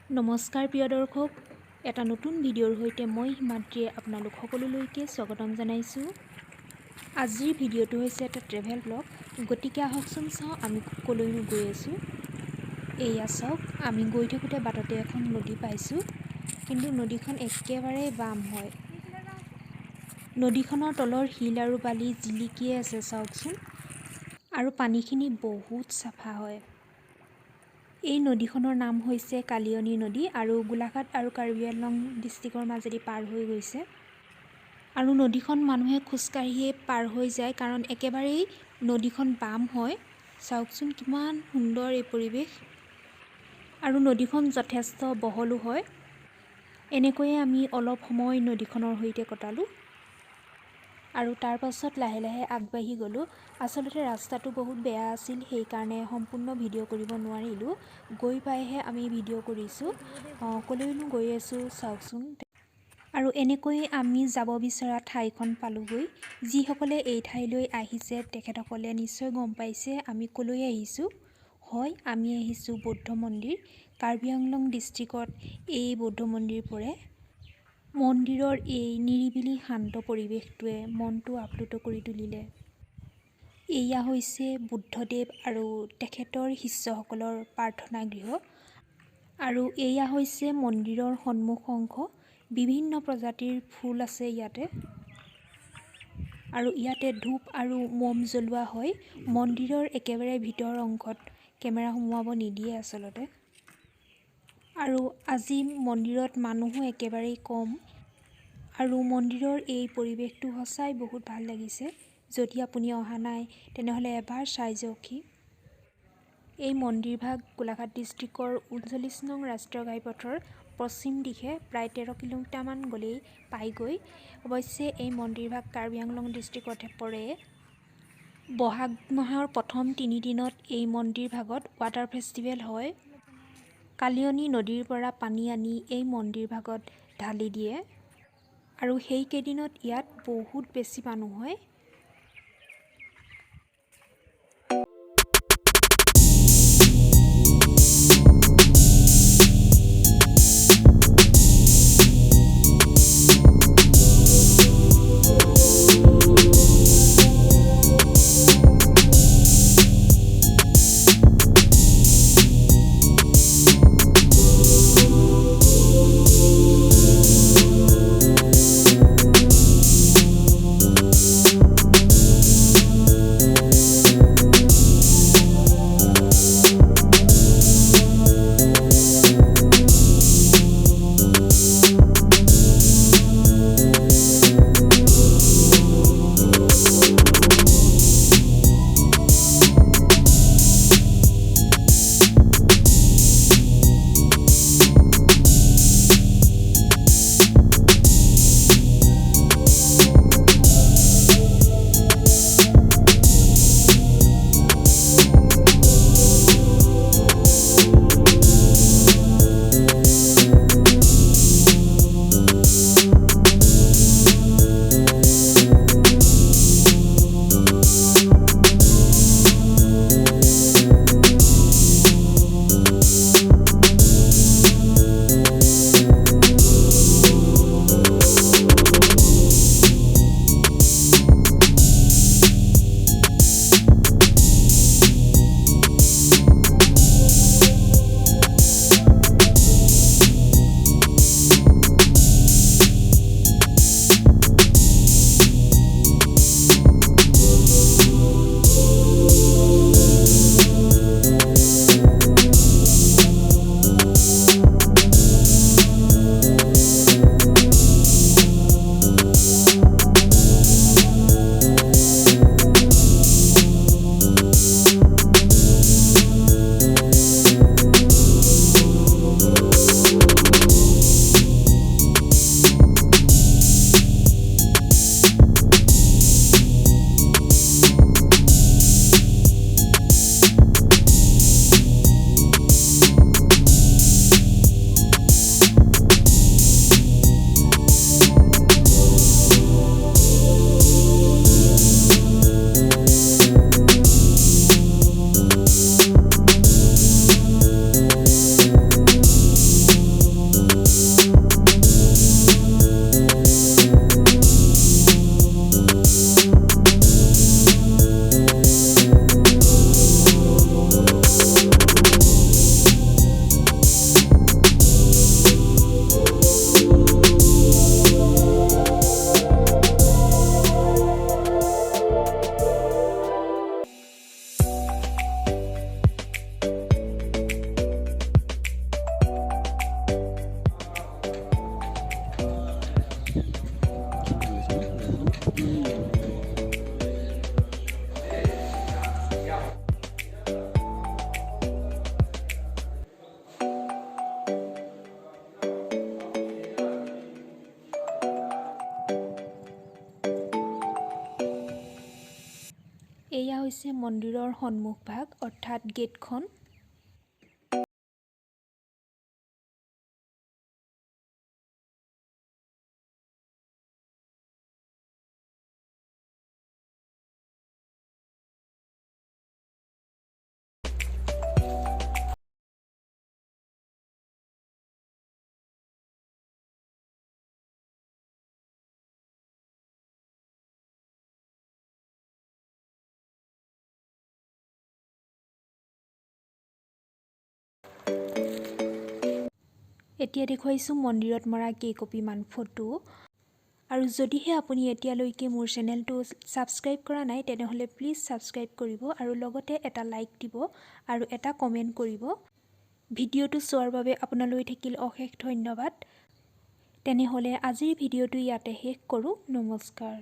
নমস্কাৰ প্ৰিয় দৰ্শক, এটা নতুন ভিডিঅ'ৰ সৈতে মই হিমাদ্ৰীয়ে আপোনালোক সকলোলৈকে স্বাগতম জনাইছোঁ। আজিৰ ভিডিঅ'টো হৈছে এটা ট্ৰেভেল ব্লগ। গতিকে আহকচোন চাওঁ আমি ক'লৈনো গৈ আছোঁ। এয়া চাওক, আমি গৈ থাকোঁতে বাটতে এখন নদী পাইছোঁ, কিন্তু নদীখন একেবাৰে বাম হয়। নদীখনৰ তলৰ শিল আৰু বালি জিলিকিয়ে আছে চাওকচোন, আৰু পানীখিনি বহুত চাফা হয়। এই নদীখনৰ নাম হৈছে কালিয়নী নদী আৰু গোলাঘাট আৰু কাৰ্বি আংলং ডিষ্ট্ৰিক্টৰ মাজেদি পাৰ হৈ গৈছে। আৰু নদীখন মানুহে খোজকাঢ়িয়ে পাৰ হৈ যায়, কাৰণ একেবাৰেই নদীখন বাম হয়। চাওকচোন কিমান সুন্দৰ এই পৰিৱেশ, আৰু নদীখন যথেষ্ট বহলো হয়। এনেকৈয়ে আমি অলপ সময় নদীখনৰ সৈতে কটালোঁ, আৰু তাৰ পাছত লাহে লাহে আগবাঢ়ি গ'লোঁ। আচলতে ৰাস্তাটো বহুত বেয়া আছিল, সেইকাৰণে সম্পূৰ্ণ ভিডিঅ' কৰিব নোৱাৰিলোঁ। গৈ পাইহে আমি ভিডিঅ' কৰিছোঁ। ক'লৈনো গৈ আছোঁ চাওকচোন। আৰু এনেকৈ আমি যাব বিচৰা ঠাইখন পালোঁগৈ। যিসকলে এই ঠাইলৈ আহিছে তেখেতসকলে নিশ্চয় গম পাইছে আমি ক'লৈ আহিছোঁ। হয়, আমি আহিছোঁ বৌদ্ধ মন্দিৰ। কাৰ্বি আংলং ডিষ্ট্ৰিক্টত এই বৌদ্ধ মন্দিৰ পৰে। মন্দিৰৰ এই নিৰিবিলি শান্ত পৰিৱেশটোৱে মনটো আপ্লুত কৰি তুলিলে। এয়া হৈছে বুদ্ধদেৱ আৰু তেখেতৰ শিষ্যসকলৰ প্ৰাৰ্থনা গৃহ। আৰু এয়া হৈছে মন্দিৰৰ সন্মুখ অংশ। বিভিন্ন প্ৰজাতিৰ ফুল আছে ইয়াতে, আৰু ইয়াতে ধূপ আৰু মম জ্বলোৱা হয়। মন্দিৰৰ একেবাৰে ভিতৰ অংশত কেমেৰা সোমোৱাব নিদিয়ে আচলতে। আৰু আজি মন্দিৰত মানুহো একেবাৰেই কম, আৰু মন্দিৰৰ এই পৰিৱেশটো সঁচাই বহুত ভাল লাগিছে। যদি আপুনি অহা নাই তেনেহ'লে এবাৰ চাই যাওকহি। এই মন্দিৰভাগ গোলাঘাট ডিষ্ট্ৰিক্টৰ 39 নং ৰাষ্ট্ৰীয় ঘাইপথৰ পশ্চিম দিশে প্ৰায় 13 কিলোমিটাৰমান গ'লেই পায়গৈ। অৱশ্যে এই মন্দিৰভাগ কাৰ্বি আংলং ডিষ্ট্ৰিক্টতহে পৰে। বহাগ মাহৰ প্ৰথম 3 দিনত এই মন্দিৰভাগত ৱাটাৰ ফেষ্টিভেল হয়। কালিয়নী নদীৰ পৰা পানী আনি এই মন্দিৰভাগত ঢালি দিয়ে, আৰু সেইকেইদিনত ইয়াত বহুত বেছি মানুহ হয়। হৈছে মন্দিৰৰ সন্মুখভাগ অৰ্থাৎ গেটখন। এতিয়া দেখুৱাইছোঁ মন্দিৰত মৰা কেইকপিমান ফটো। আৰু যদিহে আপুনি এতিয়ালৈকে মোৰ চেনেলটো ছাবস্ক্ৰাইব কৰা নাই তেনেহ'লে প্লিজ ছাবস্ক্ৰাইব কৰিব আৰু লগতে এটা লাইক দিব আৰু এটা কমেণ্ট কৰিব। ভিডিঅ'টো চোৱাৰ বাবে আপোনালৈ থাকিল অশেষ ধন্যবাদ। তেনেহ'লে আজিৰ ভিডিঅ'টো ইয়াতে শেষ কৰোঁ। নমস্কাৰ।